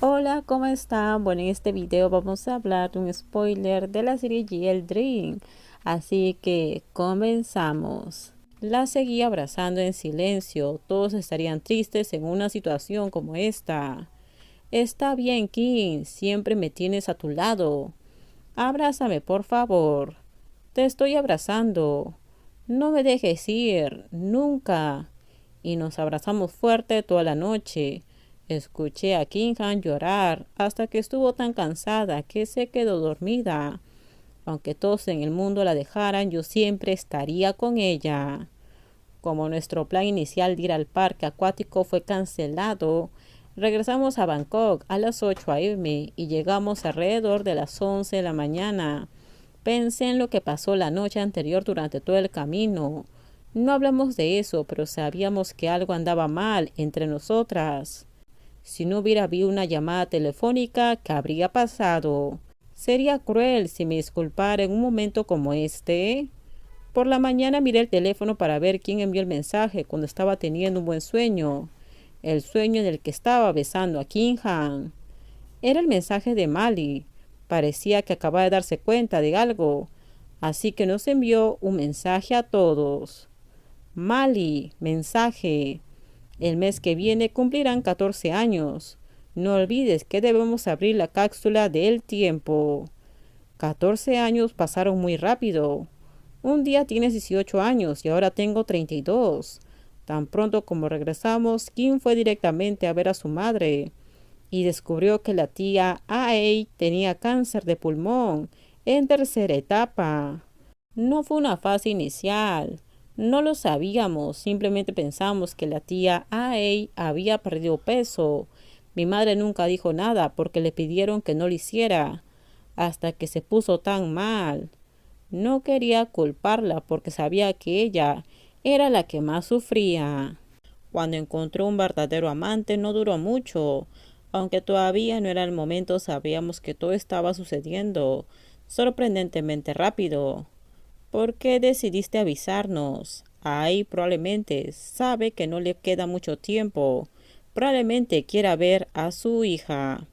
Hola, ¿cómo están? Bueno, en este video vamos a hablar de un spoiler de la serie GL Dream. Así que comenzamos. La seguí abrazando en silencio. Todos estarían tristes en una situación como esta. Está bien, Kim. Siempre me tienes a tu lado. Abrázame, por favor. Te estoy abrazando. No me dejes ir. Nunca. Y nos abrazamos fuerte toda la noche. Escuché a Kim Han llorar hasta que estuvo tan cansada que se quedó dormida. Aunque todos en el mundo la dejaran, yo siempre estaría con ella. Como nuestro plan inicial de ir al parque acuático fue cancelado, regresamos a Bangkok a las 8 a.m. y llegamos alrededor de las 11 de la mañana. Pensé en lo que pasó la noche anterior durante todo el camino. No hablamos de eso, pero sabíamos que algo andaba mal entre nosotras. Si no hubiera habido una llamada telefónica, ¿qué habría pasado? Sería cruel si me disculpara en un momento como este. Por la mañana miré el teléfono para ver quién envió el mensaje cuando estaba teniendo un buen sueño. El sueño en el que estaba besando a Kim Han. Era el mensaje de Mali. Parecía que acababa de darse cuenta de algo. Así que nos envió un mensaje a todos. Mali, mensaje. El mes que viene cumplirán 14 años. No olvides que debemos abrir la cápsula del tiempo. 14 años pasaron muy rápido. Un día tienes 18 años y ahora tengo 32. Tan pronto como regresamos, Kim fue directamente a ver a su madre y descubrió que la tía Aei tenía cáncer de pulmón en tercera etapa. No fue una fase inicial. No lo sabíamos, simplemente pensamos que la tía Aei había perdido peso. Mi madre nunca dijo nada porque le pidieron que no lo hiciera, hasta que se puso tan mal. No quería culparla porque sabía que ella era la que más sufría. Cuando encontró un verdadero amante no duró mucho. Aunque todavía no era el momento, sabíamos que todo estaba sucediendo sorprendentemente rápido. ¿Por qué decidiste avisarnos? Ay, probablemente sabe que no le queda mucho tiempo. Probablemente quiera ver a su hija.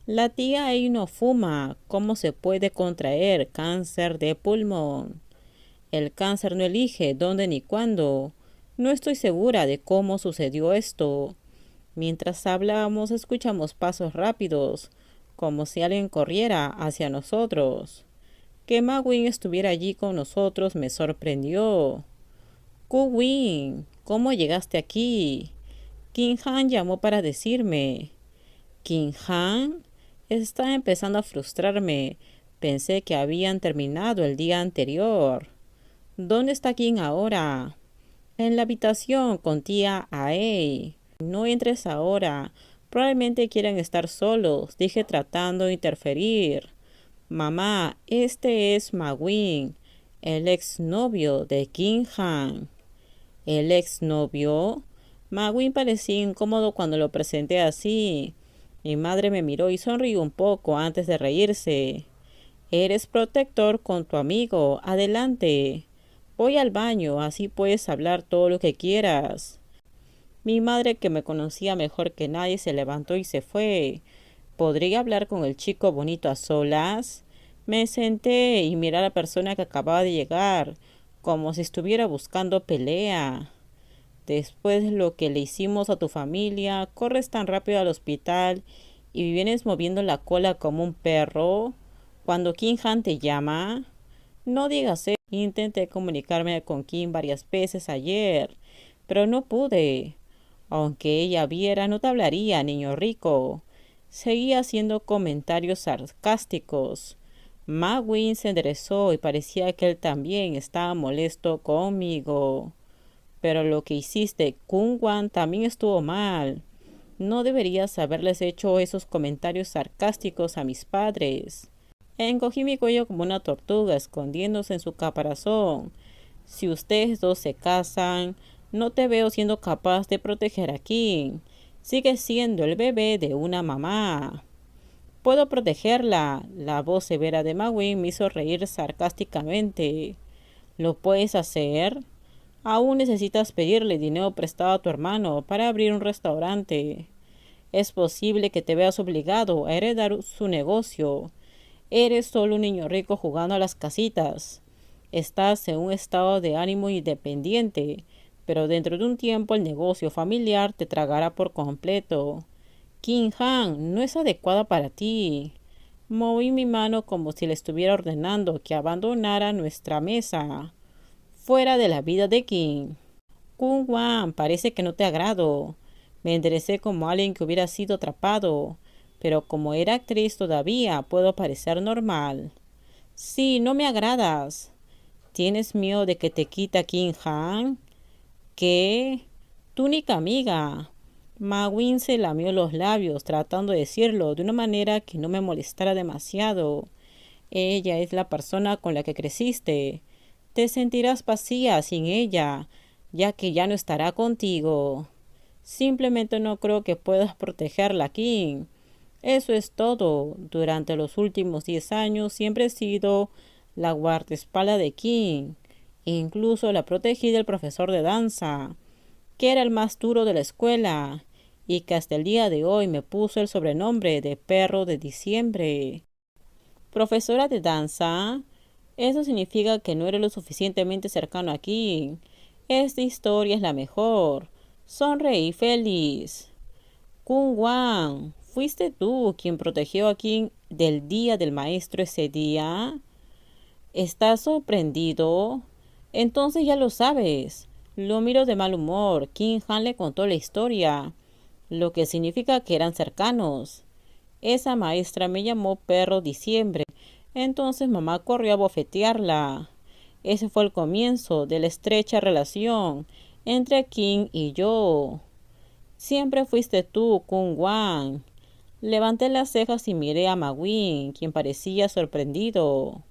La tía ahí no fuma. ¿Cómo se puede contraer cáncer de pulmón? El cáncer no elige dónde ni cuándo. No estoy segura de cómo sucedió esto. Mientras hablábamos, escuchamos pasos rápidos, como si alguien corriera hacia nosotros. Que Ma-Win estuviera allí con nosotros me sorprendió. Ku-Win, ¿cómo llegaste aquí? Kim Han llamó para decirme. ¿Kim Han? Está empezando a frustrarme. Pensé que habían terminado el día anterior. ¿Dónde está Kim ahora? En la habitación con tía Aei. No entres ahora. Probablemente quieren estar solos, dije tratando de interferir. Mamá, este es Ma-Win, el exnovio de Kim Han. ¿El exnovio? Ma-Win parecía incómodo cuando lo presenté así. Mi madre me miró y sonrió un poco antes de reírse. Eres protector con tu amigo. Adelante. Voy al baño, así puedes hablar todo lo que quieras. Mi madre, que me conocía mejor que nadie, se levantó y se fue. ¿Podría hablar con el chico bonito a solas? Me senté y miré a la persona que acababa de llegar, como si estuviera buscando pelea. Después de lo que le hicimos a tu familia, corres tan rápido al hospital y vienes moviendo la cola como un perro. Cuando Kim Han te llama, no digas eso. Intenté comunicarme con Kim varias veces ayer, pero no pude. Aunque ella viera, no te hablaría, niño rico. Seguía haciendo comentarios sarcásticos. Ma-Win se enderezó y parecía que él también estaba molesto conmigo. Pero lo que hiciste, Kun-Wan, también estuvo mal. No deberías haberles hecho esos comentarios sarcásticos a mis padres. Encogí mi cuello como una tortuga escondiéndose en su caparazón. Si ustedes dos se casan, no te veo siendo capaz de proteger a Kim. Sigue siendo el bebé de una mamá. Puedo protegerla. La voz severa de Ma-Win me hizo reír sarcásticamente. ¿Lo puedes hacer? Aún necesitas pedirle dinero prestado a tu hermano para abrir un restaurante. Es posible que te veas obligado a heredar su negocio. Eres solo un niño rico jugando a las casitas. Estás en un estado de ánimo independiente, pero dentro de un tiempo el negocio familiar te tragará por completo. King Han, no es adecuada para ti. Moví mi mano como si le estuviera ordenando que abandonara nuestra mesa. Fuera de la vida de King. Kung Wan, parece que no te agrado. Me enderecé como alguien que hubiera sido atrapado, pero como era actriz todavía puedo parecer normal. Sí, no me agradas. ¿Tienes miedo de que te quita King Han? ¿Qué? Tu única amiga. Ma Win se lamió los labios tratando de decirlo de una manera que no me molestara demasiado. Ella es la persona con la que creciste. Te sentirás vacía sin ella, ya que ya no estará contigo. Simplemente no creo que puedas protegerla, King. Eso es todo. Durante los últimos 10 años siempre he sido la guardaespaldas de King. Incluso la protegí del profesor de danza, que era el más duro de la escuela, y que hasta el día de hoy me puso el sobrenombre de perro de diciembre. Profesora de danza, eso significa que no eres lo suficientemente cercano a King. Esta historia es la mejor. Sonreí feliz. Kung Wan, ¿fuiste tú quien protegió a King del día del maestro ese día? ¿Estás sorprendido? Entonces ya lo sabes. Lo miro de mal humor. King Han le contó la historia, lo que significa que eran cercanos. Esa maestra me llamó perro diciembre. Entonces mamá corrió a bofetearla. Ese fue el comienzo de la estrecha relación entre King y yo. Siempre fuiste tú, Kung Wan. Levanté las cejas y miré a Ma Win, quien parecía sorprendido.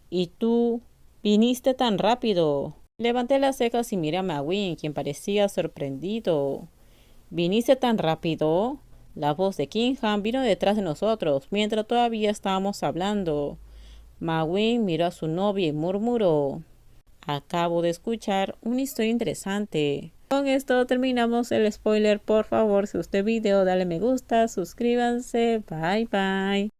¿Y tú? ¿Viniste tan rápido? Levanté las cejas y miré a Ma Win, quien parecía sorprendido. ¿Viniste tan rápido? La voz de King Han vino detrás de nosotros mientras todavía estábamos hablando. Ma Win miró a su novia y murmuró: acabo de escuchar una historia interesante. Con esto terminamos el spoiler. Por favor, si os gustó el video, dale me gusta, suscríbanse. Bye bye.